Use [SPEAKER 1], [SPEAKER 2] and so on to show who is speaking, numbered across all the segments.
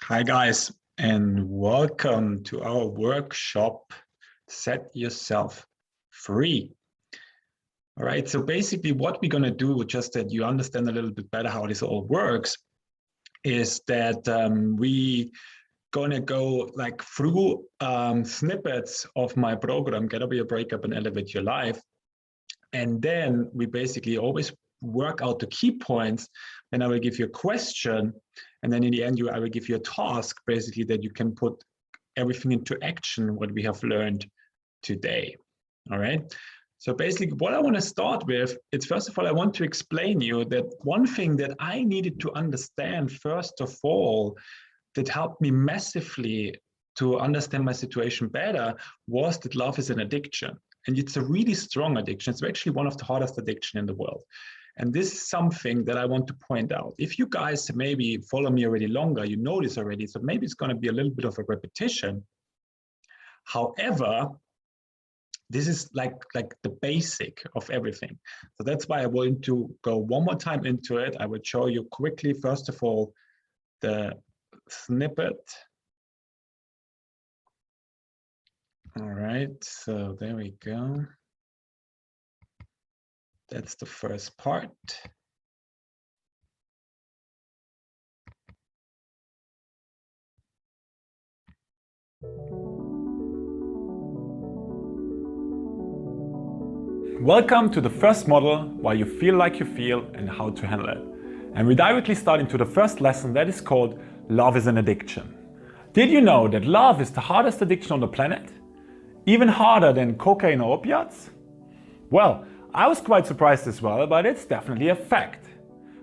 [SPEAKER 1] Hi guys, and welcome to our workshop, Set Yourself Free. All right, so basically what we're gonna do, just that you understand a little bit better how this all works, is that we gonna go like through snippets of my program, Get Over Your Breakup and Elevate Your Life. And then we basically always work out the key points. Then I will give you a question. And then in the end, I will give you a task, basically, that you can put everything into action, what we have learned today. All right. So basically, what I want to start with, it's first of all, I want to explain you that one thing that I needed to understand, first of all, that helped me massively to understand my situation better was that love is an addiction. And it's a really strong addiction. It's actually one of the hardest addictions in the world. And this is something that I want to point out. If you guys maybe follow me already longer, you know this already, so maybe it's going to be a little bit of a repetition. However, this is like the basic of everything. So that's why I want to go one more time into it. I will show you quickly, first of all, the snippet. All right, so there we go. That's the first part. Welcome to the first model, why you feel like you feel and how to handle it. And we directly start into the first lesson that is called Love is an Addiction. Did you know that love is the hardest addiction on the planet? Even harder than cocaine or opiates? Well, I was quite surprised as well, but it's definitely a fact.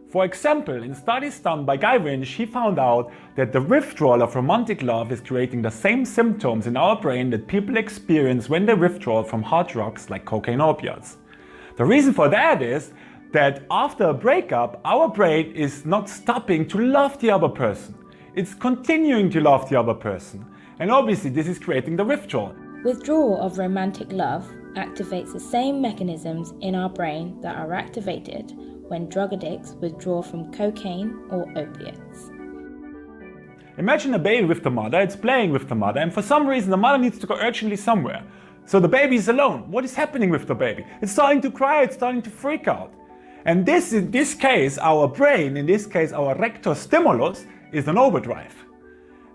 [SPEAKER 1] For example, in studies done by Guy Winch, he found out that the withdrawal of romantic love is creating the same symptoms in our brain that people experience when they withdraw from hard drugs like cocaine or opiates. The reason for that is that after a breakup, our brain is not stopping to love the other person. It's continuing to love the other person. And obviously this is creating the withdrawal.
[SPEAKER 2] Withdrawal of romantic love activates the same mechanisms in our brain that are activated when drug addicts withdraw from cocaine or opiates.
[SPEAKER 1] Imagine a baby with the mother, it's playing with the mother, and for some reason the mother needs to go urgently somewhere. So the baby is alone. What is happening with the baby? It's starting to cry, it's starting to freak out. And this, in this case, our brain, in this case our rector stimulus, is an overdrive.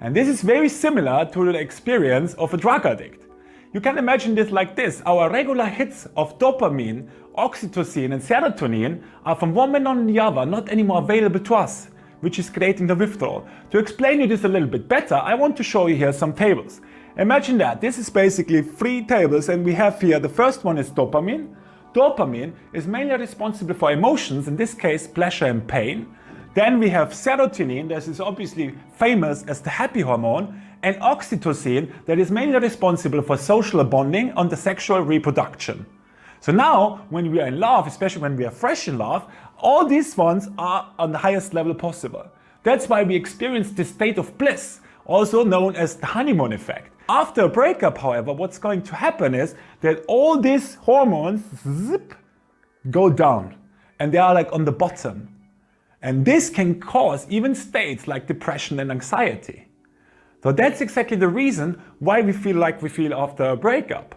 [SPEAKER 1] And this is very similar to the experience of a drug addict. You can imagine this like this. Our regular hits of dopamine, oxytocin and serotonin are from one minute on the other not anymore available to us, which is creating the withdrawal. To explain you this a little bit better, I want to show you here some tables. Imagine that. This is basically 3 tables and we have here, the first one is dopamine. Dopamine is mainly responsible for emotions, in this case pleasure and pain. Then we have serotonin, this is obviously famous as the happy hormone, and oxytocin that is mainly responsible for social bonding and the sexual reproduction. So now, when we are in love, especially when we are fresh in love, all these ones are on the highest level possible. That's why we experience this state of bliss, also known as the honeymoon effect. After a breakup, however, what's going to happen is that all these hormones go down and they are like on the bottom. And this can cause even states like depression and anxiety. So that's exactly the reason why we feel like we feel after a breakup.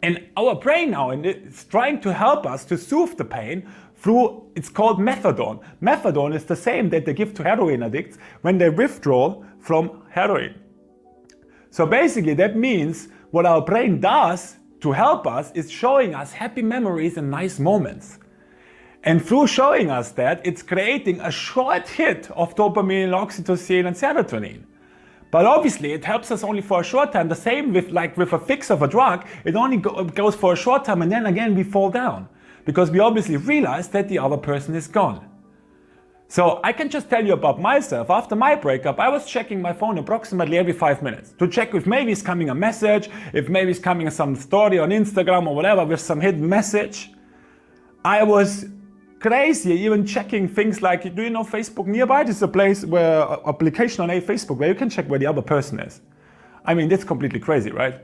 [SPEAKER 1] And our brain now is trying to help us to soothe the pain through, it's called methadone. Methadone is the same that they give to heroin addicts when they withdraw from heroin. So basically that means what our brain does to help us is showing us happy memories and nice moments. And through showing us that, it's creating a short hit of dopamine, oxytocin and serotonin. But obviously it helps us only for a short time. The same with a fix of a drug, it only goes for a short time and then again we fall down. Because we obviously realize that the other person is gone. So I can just tell you about myself. After my breakup, I was checking my phone approximately every 5 minutes to check if maybe it's coming a message, if maybe it's coming some story on Instagram or whatever with some hidden message. I was crazy, even checking things like, do you know Facebook Nearby? This is a place where, application on Facebook where you can check where the other person is. I mean, that's completely crazy, right?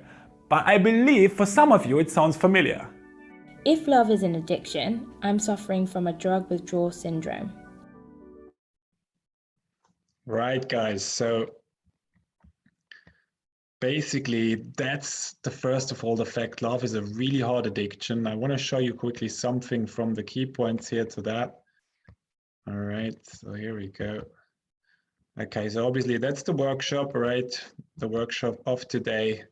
[SPEAKER 1] But I believe for some of you it sounds familiar.
[SPEAKER 2] If love is an addiction, I'm suffering from a drug withdrawal syndrome.
[SPEAKER 3] Right, guys. So basically, that's the first of all the fact. Love is a really hard addiction. I want to show you quickly something from the key points here to that. All right, so here we go. Okay, so obviously that's the workshop, right? The workshop of today.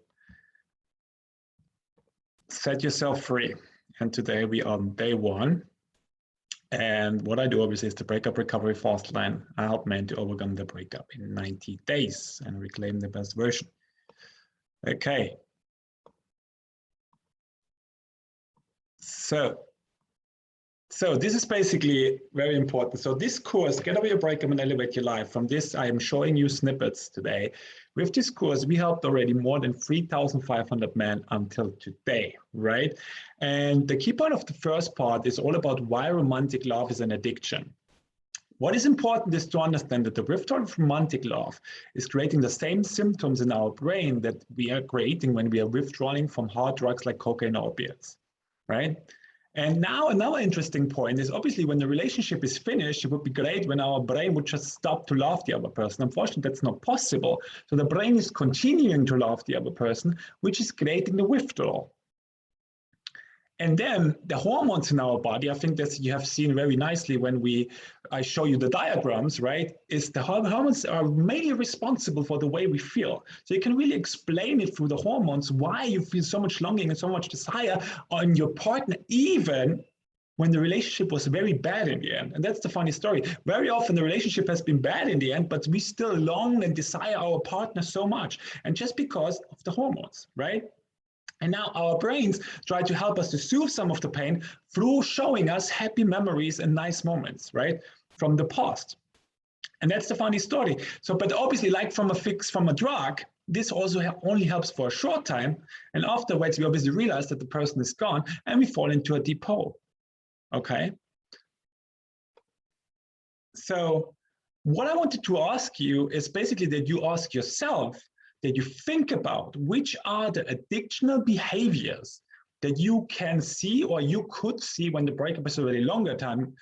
[SPEAKER 3] Set yourself free. And today we are on day 1. And what I do obviously is the breakup recovery fast line. I help men to overcome the breakup in 90 days and reclaim the best version. Okay. So this is basically very important. So this course, Get Over Your Breakup and Elevate Your Life, from this I am showing you snippets today. With this course, we helped already more than 3,500 men until today, right? And the key point of the first part is all about why romantic love is an addiction. What is important is to understand that the withdrawal of romantic love is creating the same symptoms in our brain that we are creating when we are withdrawing from hard drugs like cocaine or opiates, right? And now another interesting point is obviously when the relationship is finished, it would be great when our brain would just stop to love the other person. Unfortunately, that's not possible. So the brain is continuing to love the other person, which is creating the withdrawal. And then the hormones in our body, I think that you have seen very nicely when I show you the diagrams, right? Is the hormones are mainly responsible for the way we feel. So you can really explain it through the hormones, why you feel so much longing and so much desire on your partner, even when the relationship was very bad in the end. And that's the funny story. Very often the relationship has been bad in the end, but we still long and desire our partner so much. And just because of the hormones, right? And now our brains try to help us to soothe some of the pain through showing us happy memories and nice moments, right, from the past. And that's the funny story. So, but obviously, like from a fix from a drug, this also only helps for a short time. And afterwards, we obviously realize that the person is gone and we fall into a deep hole. Okay. So what I wanted to ask you is basically that you ask yourself, that you think about which are the addictional behaviors that you can see or you could see when the breakup is already longer time,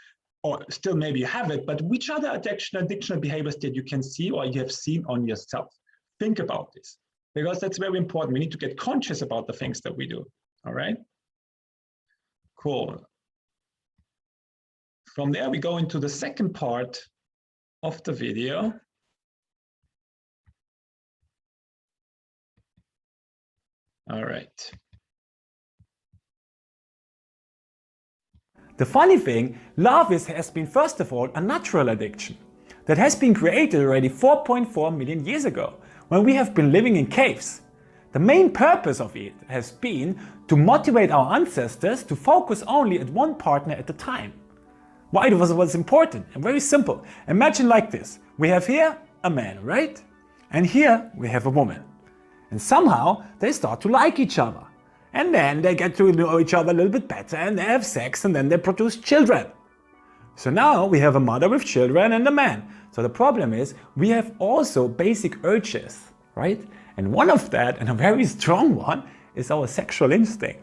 [SPEAKER 3] or still maybe you have it, but which are the addictional behaviors that you can see or you have seen on yourself? Think about this, because that's very important. We need to get conscious about the things that we do, all right? Cool. From there, we go into the second part of the video. All right.
[SPEAKER 1] The funny thing, love has been first of all a natural addiction that has been created already 4.4 million years ago, when we have been living in caves. The main purpose of it has been to motivate our ancestors to focus only at one partner at a time. Why it was important? And very simple. Imagine like this. We have here a man, right? And here we have a woman. And somehow they start to like each other. And then they get to know each other a little bit better and they have sex and then they produce children. So now we have a mother with children and a man. So the problem is we have also basic urges, right? And one of that, and a very strong one, is our sexual instinct.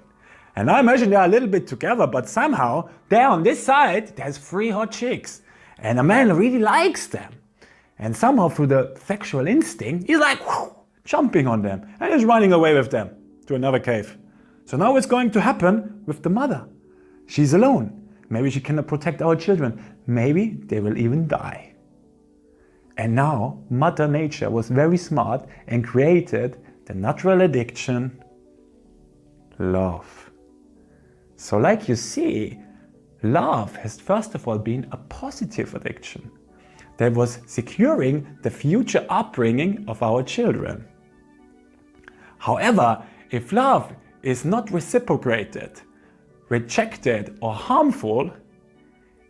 [SPEAKER 1] And I imagine they are a little bit together, but somehow there on this side, there's 3 hot chicks. And a man really likes them. And somehow through the sexual instinct, he's like, whoo, jumping on them and is running away with them to another cave. So now what's going to happen with the mother? She's alone. Maybe she cannot protect our children. Maybe they will even die. And now Mother Nature was very smart and created the natural addiction, love. So like you see, love has first of all been a positive addiction that was securing the future upbringing of our children. However, if love is not reciprocated, rejected or harmful,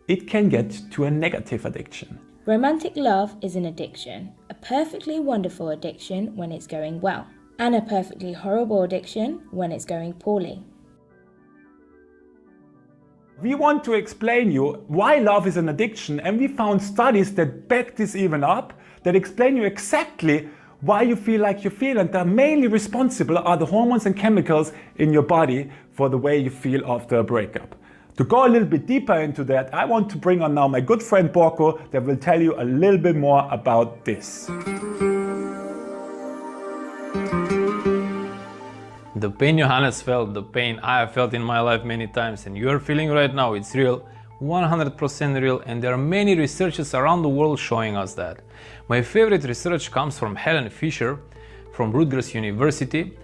[SPEAKER 1] it can get to a negative addiction.
[SPEAKER 2] Romantic love is an addiction, a perfectly wonderful addiction when it's going well, and a perfectly horrible addiction when it's going poorly.
[SPEAKER 1] We want to explain you why love is an addiction, and we found studies that back this even up, that explain you exactly why you feel like you feel, and they're mainly responsible are the hormones and chemicals in your body for the way you feel after a breakup. To go a little bit deeper into that, I want to bring on now my good friend Borko that will tell you a little bit more about this.
[SPEAKER 4] The pain Johannes felt, the pain I have felt in my life many times and you are feeling right now, it's real, 100% real, and there are many researchers around the world showing us that. My favorite research comes from Helen Fisher from Rutgers University.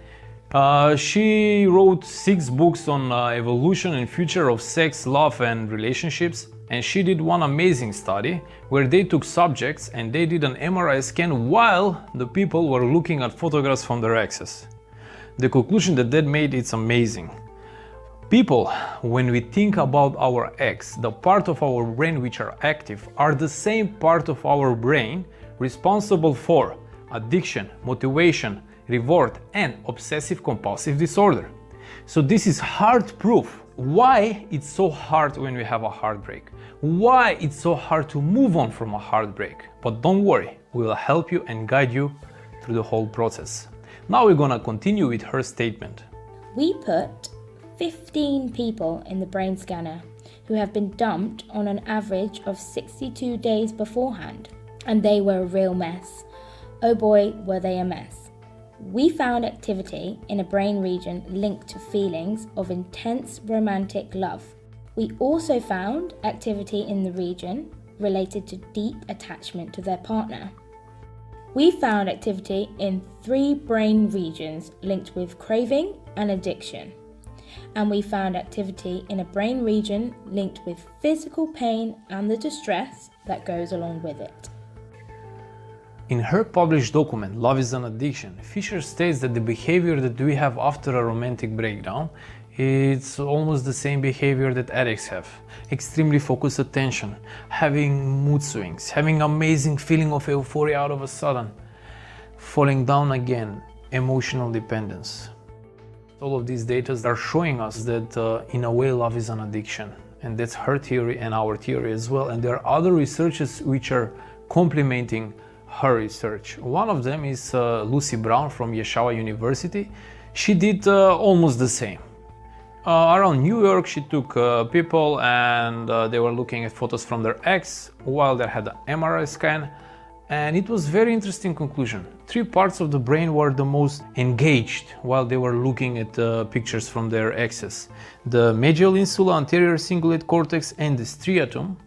[SPEAKER 4] She wrote 6 books on evolution and future of sex, love and relationships, and she did one amazing study where they took subjects and they did an MRI scan while the people were looking at photographs from their exes. The conclusion that made, it's amazing. People, when we think about our ex, the part of our brain which are active are the same part of our brain responsible for addiction, motivation, reward and obsessive compulsive disorder. So this is hard proof why it's so hard when we have a heartbreak, why it's so hard to move on from a heartbreak. But don't worry, we will help you and guide you through the whole process. Now we're gonna continue with her statement.
[SPEAKER 2] We put 15 people in the brain scanner who have been dumped on an average of 62 days beforehand, and they were a real mess. Oh boy, were they a mess. We found activity in a brain region linked to feelings of intense romantic love. We also found activity in the region related to deep attachment to their partner. We found activity in 3 brain regions linked with craving and addiction. And we found activity in a brain region linked with physical pain and the distress that goes along with it.
[SPEAKER 4] In her published document, Love is an Addiction, Fisher states that the behavior that we have after a romantic breakdown, it's almost the same behavior that addicts have. Extremely focused attention, having mood swings, having amazing feeling of euphoria out of a sudden, falling down again, emotional dependence. All of these data are showing us that in a way love is an addiction, and that's her theory and our theory as well. And there are other researchers which are complementing her research. One of them is Lucy Brown from Yeshiva University. She did almost the same. Around New York, she took people and they were looking at photos from their ex while they had an MRI scan, and it was very interesting conclusion. 3 parts of the brain were the most engaged while they were looking at pictures from their exes. The medial insula, anterior cingulate cortex and the striatum,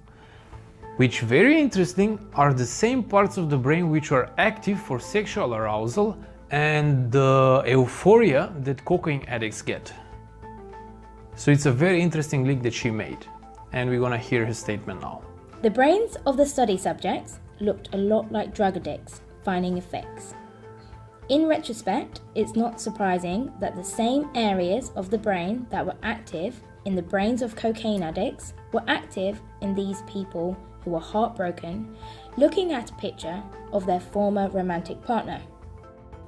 [SPEAKER 4] which, very interesting, are the same parts of the brain which are active for sexual arousal and the euphoria that cocaine addicts get. So it's a very interesting link that she made, and we're gonna hear her statement now.
[SPEAKER 2] The brains of the study subjects looked a lot like drug addicts, finding effects. In retrospect, it's not surprising that the same areas of the brain that were active in the brains of cocaine addicts were active in these people who were heartbroken, looking at a picture of their former romantic partner.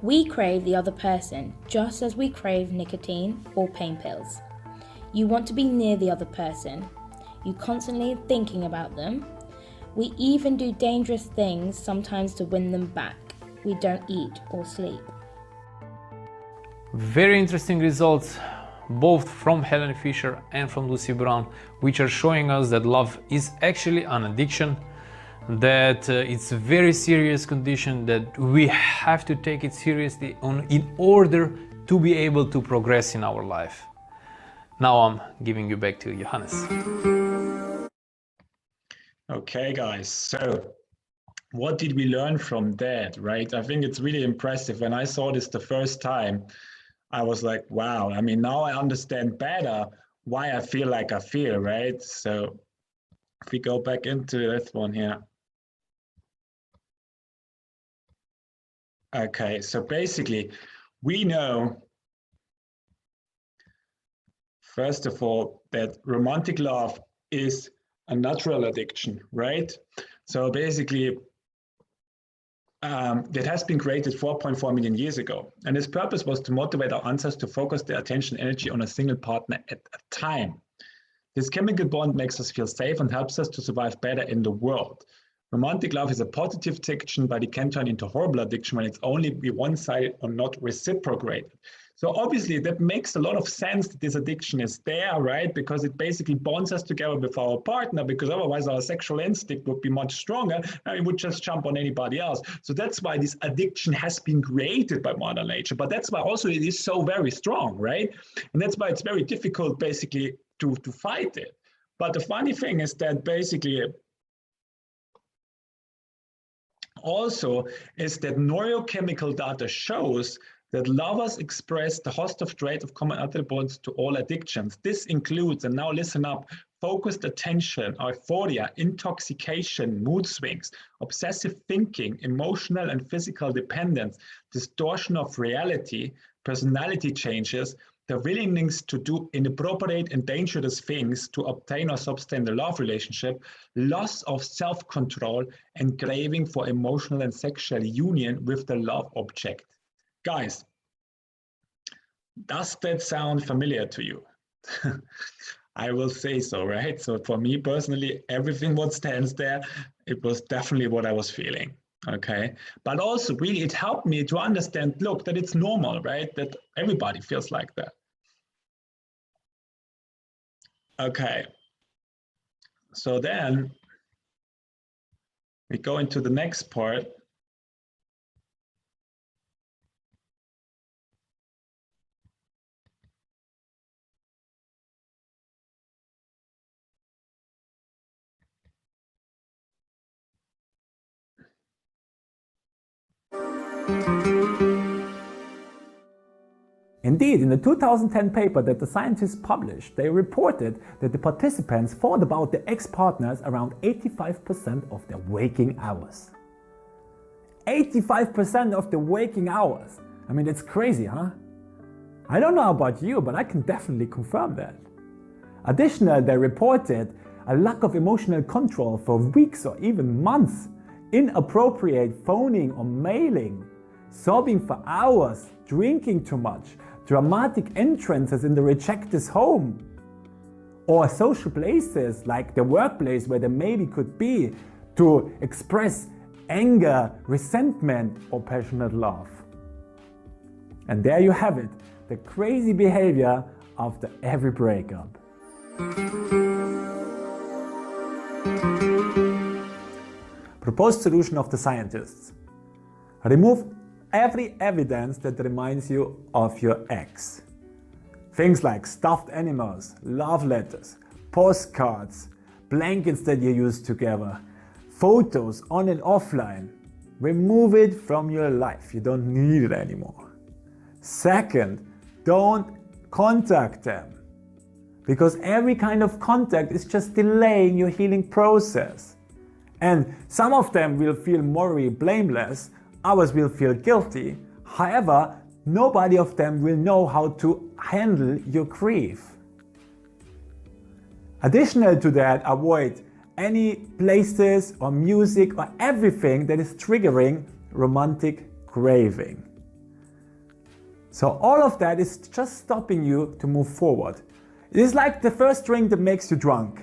[SPEAKER 2] We crave the other person just as we crave nicotine or pain pills. You want to be near the other person. You constantly thinking about them. We even do dangerous things sometimes to win them back. We don't eat or sleep.
[SPEAKER 4] Very interesting results, both from Helen Fisher and from Lucy Brown, which are showing us that love is actually an addiction, that it's a very serious condition, that we have to take it seriously in order to be able to progress in our life. Now I'm giving you back to Johannes.
[SPEAKER 3] Okay, guys, so what did we learn from that, right? I think it's really impressive. When I saw this the first time, I was like, wow, I mean, now I understand better why I feel like I feel, right? So if we go back into this one here. Okay, so basically, we know, first of all, that romantic love is a natural addiction, right? So basically, that has been created 4.4 million years ago. And its purpose was to motivate our ancestors to focus their attention and energy on a single partner at a time. This chemical bond makes us feel safe and helps us to survive better in the world. Romantic love is a positive addiction, but it can turn into horrible addiction when it's only be one-sided or not reciprocated. So obviously that makes a lot of sense that this addiction is there, right? Because it basically bonds us together with our partner, because otherwise our sexual instinct would be much stronger and we would just jump on anybody else. So that's why this addiction has been created by Mother Nature. But that's why also it is so very strong, right? And that's why it's very difficult basically to fight it. But the funny thing is that basically also is that neurochemical data shows that lovers express the host of trait of common attributes to all addictions. This includes, and now listen up, focused attention, euphoria, intoxication, mood swings, obsessive thinking, emotional and physical dependence, distortion of reality, personality changes, the willingness to do inappropriate and dangerous things to obtain or sustain the love relationship, loss of self-control, and craving for emotional and sexual union with the love object. Guys, does that sound familiar to you? I will say so, right? So for me personally, everything what stands there, it was definitely what I was feeling. Okay. But also really it helped me to understand, look, that it's normal, right? That everybody feels like that. Okay. So then we go into the next part.
[SPEAKER 1] Indeed, in the 2010 paper that the scientists published, they reported that the participants thought about their ex-partners around 85% of their waking hours. 85% of the waking hours! I mean, it's crazy, huh? I don't know about you, but I can definitely confirm that. Additionally, they reported a lack of emotional control for weeks or even months, inappropriate phoning or mailing, sobbing for hours, drinking too much, dramatic entrances in the rejected's home, or social places like the workplace where they maybe could be to express anger, resentment, or passionate love. And there you have it, the crazy behavior after every breakup. Proposed solution of the scientists: remove every evidence that reminds you of your ex. Things like stuffed animals, love letters, postcards, blankets that you used together, photos on and offline. Remove it from your life. You don't need it anymore. Second, don't contact them, because every kind of contact is just delaying your healing process. And some of them will feel morally blameless, others will feel guilty. However, nobody of them will know how to handle your grief. Additional to that, avoid any places or music or everything that is triggering romantic craving. So all of that is just stopping you to move forward. It is like the first drink that makes you drunk.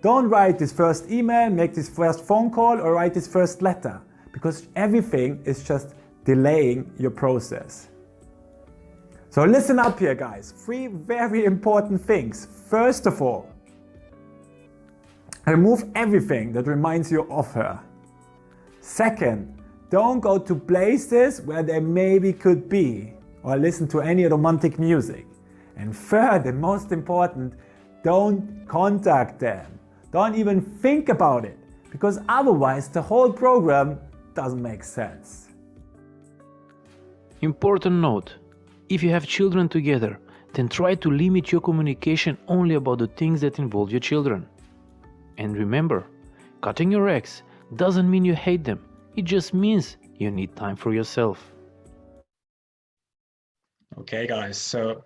[SPEAKER 1] Don't write this first email, make this first phone call, or write this first letter, because everything is just delaying your process. So listen up here, guys. 3 very important things. First of all, remove everything that reminds you of her. Second, don't go to places where they maybe could be, or listen to any romantic music. And third, and most important, don't contact them. Don't even think about it, because otherwise the whole program doesn't make sense.
[SPEAKER 4] Important note: if you have children together, then try to limit your communication only about the things that involve your children. And remember, cutting your ex doesn't mean you hate them, it just means you need time for yourself.
[SPEAKER 3] Okay, guys, so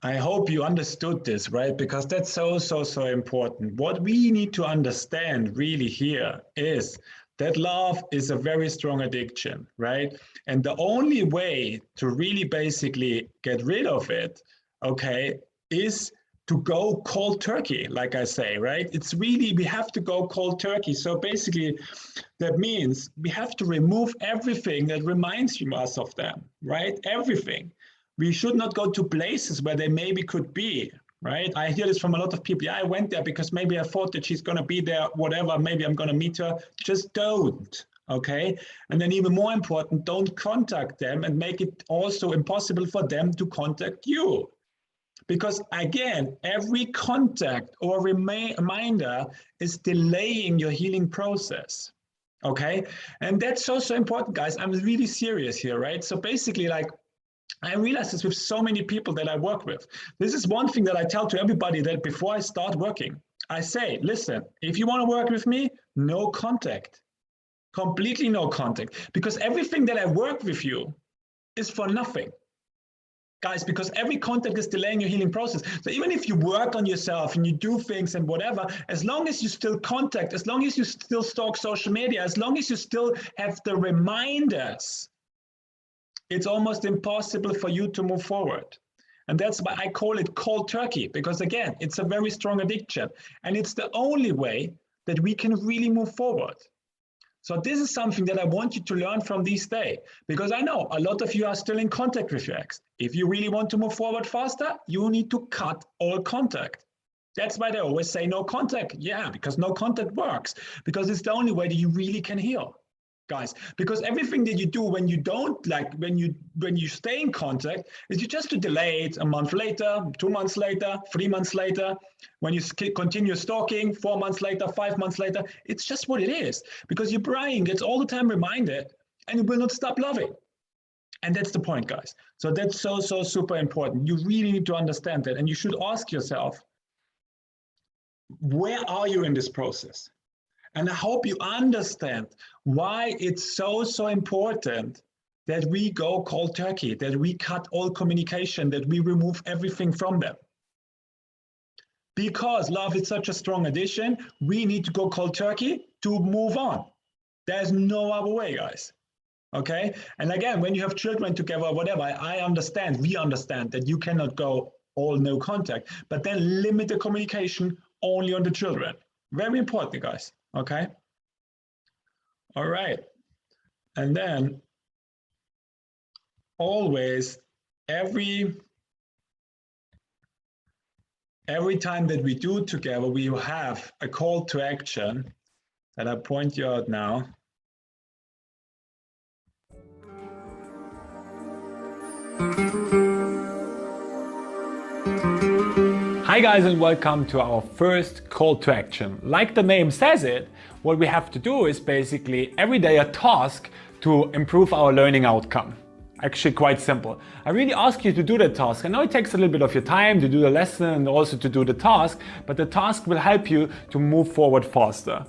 [SPEAKER 3] I hope you understood this, right? Because that's so important. What we need to understand really here is that love is a very strong addiction, right? And the only way to really basically get rid of it, okay, is to go cold turkey, like I say, right? It's really, we have to go cold turkey. So basically, that means we have to remove everything that reminds us of them, right? Everything. We should not go to places where they maybe could be, right? I hear this from a lot of people. Yeah, I went there because maybe I thought that she's going to be there, whatever, maybe I'm going to meet her. Just don't, okay? And then even more important, don't contact them and make it also impossible for them to contact you. Because again, every contact or reminder is delaying your healing process. Okay. And that's also important, guys. I'm really serious here, right? So basically, like, I realize this with so many people that I work with. This is one thing that I tell to everybody that before I start working, I say, listen, if you want to work with me, no contact, completely no contact, because everything that I work with you is for nothing. Guys, because every contact is delaying your healing process. So even if you work on yourself and you do things and whatever, as long as you still contact, as long as you still stalk social media, as long as you still have the reminders, it's almost impossible for you to move forward. And that's why I call it cold turkey, because again, it's a very strong addiction. And it's the only way that we can really move forward. So this is something that I want you to learn from this day, because I know a lot of you are still in contact with your ex. If you really want to move forward faster, you need to cut all contact. That's why they always say no contact. Yeah, because no contact works, because it's the only way that you really can heal, guys. Because everything that you do when you don't, like when you stay in contact, is you just to delay it a month later, 2 months later, 3 months later. When you continue stalking, 4 months later, 5 months later, it's just what it is. Because your brain gets all the time reminded, and it will not stop loving. And that's the point, guys. So that's so super important. You really need to understand that, and you should ask yourself, where are you in this process? And I hope you understand why it's so important that we go cold turkey, that we cut all communication, that we remove everything from them. Because love is such a strong addition, we need to go cold turkey to move on. There's no other way, guys. Okay? And again, when you have children together, whatever, I understand, we understand that you cannot go all no contact, but then limit the communication only on the children. Very important, guys. Okay. All right. And then always, every time that we do together, we have a call to action that I point you out now.
[SPEAKER 1] Hi guys, and welcome to our first call to action. Like the name says it, what we have to do is basically every day a task to improve our learning outcome. Actually quite simple. I really ask you to do the task. I know it takes a little bit of your time to do the lesson and also to do the task, but the task will help you to move forward faster.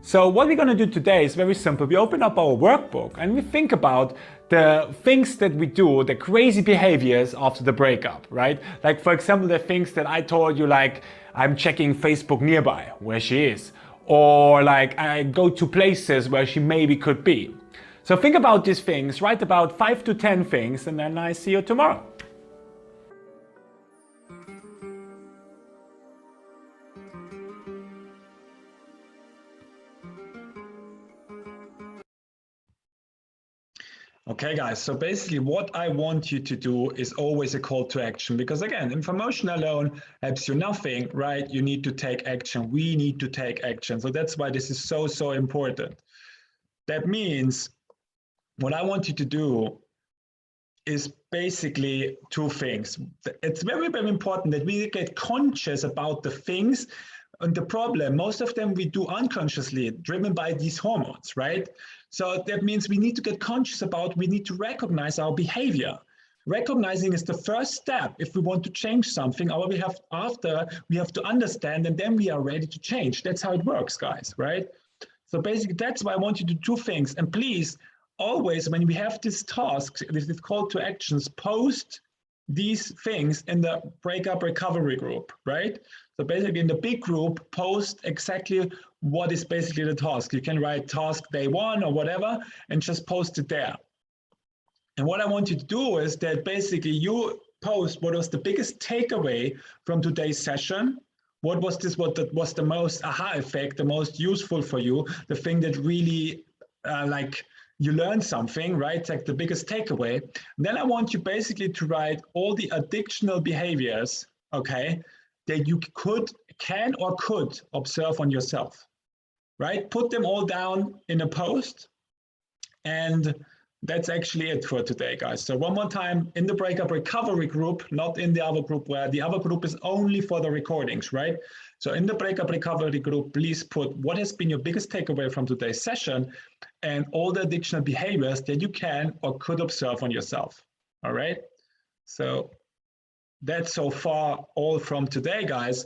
[SPEAKER 1] So what we're going to do today is very simple. We open up our workbook and we think about the things that we do, the crazy behaviors after the breakup, right? Like for example, the things that I told you, like I'm checking Facebook nearby where she is, or like I go to places where she maybe could be. So think about these things, write about 5 to 10 things, and then I see you tomorrow.
[SPEAKER 3] Okay, guys, so basically what I want you to do is always a call to action, because again, information alone helps you nothing, right? You need to take action. We need to take action. So that's why this is so important. That means what I want you to do is basically 2 things. It's very important that we get conscious about the things and the problem. Most of them we do unconsciously, driven by these hormones, right? So that means we need to get conscious about, we need to recognize our behavior. Recognizing is the first step if we want to change something, or we have to understand, and then we are ready to change. That's how it works, guys, right? So basically, that's why I want you to do 2 things. And please, always when we have this task, this call to actions, post these things in the breakup recovery group, right? So basically in the big group, post exactly what is basically the task. You can write task day 1 or whatever, and just post it there. And what I want you to do is that basically you post what was the biggest takeaway from today's session. What was the most aha effect, the most useful for you, the thing that really like you learned something, right? It's like the biggest takeaway. And then I want you basically to write all the addictional behaviors, okay, that you can or could observe on yourself, right? Put them all down in a post, and that's actually it for today, guys. So one more time, in the breakup recovery group, not in the other group, where the other group is only for the recordings, right? So in the breakup recovery group, please put what has been your biggest takeaway from today's session and all the additional behaviors that you can or could observe on yourself, all right? So that's so far all from today, guys.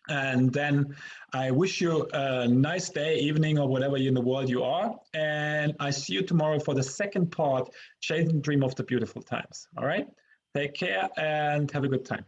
[SPEAKER 3] And then I wish you a nice day, evening, or whatever in the world you are. And I see you tomorrow for the second part, Chasing the Dream of the Beautiful Times. All right? Take care and have a good time.